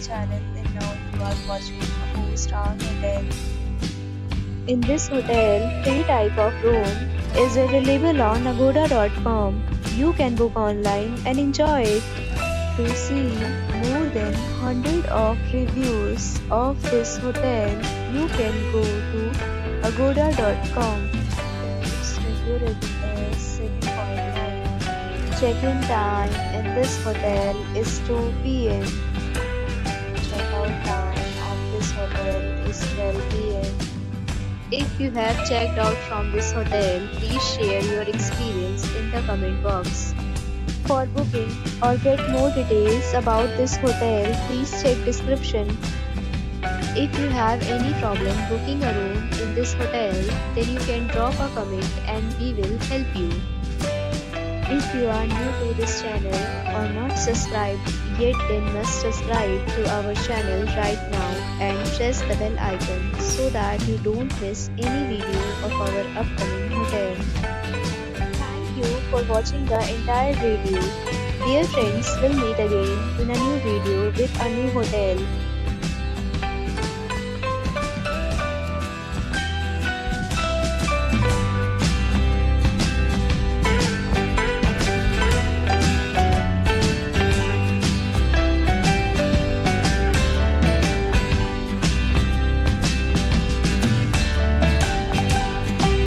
channel and now you are watching a 4-star hotel. In this hotel, three type of room is available on agoda.com. You can book online and enjoy it. To see more than 100 of reviews of this hotel, you can go to agoda.com. Its review rating is 7.9. Check-in time in this hotel is 2 p.m. Check-out time of this hotel is 12 p.m. If you have checked out from this hotel, please share your experience in the comment box. For booking or get more details about this hotel, please check description. If you have any problem booking a room in this hotel, then you can drop a comment and we will help you. If you are new to this channel or not subscribed yet, then must subscribe to our channel right now and press the bell icon so that you don't miss any video of our upcoming hotel. Thank you for watching the entire video. Dear friends, we'll meet again in a new video with a new hotel.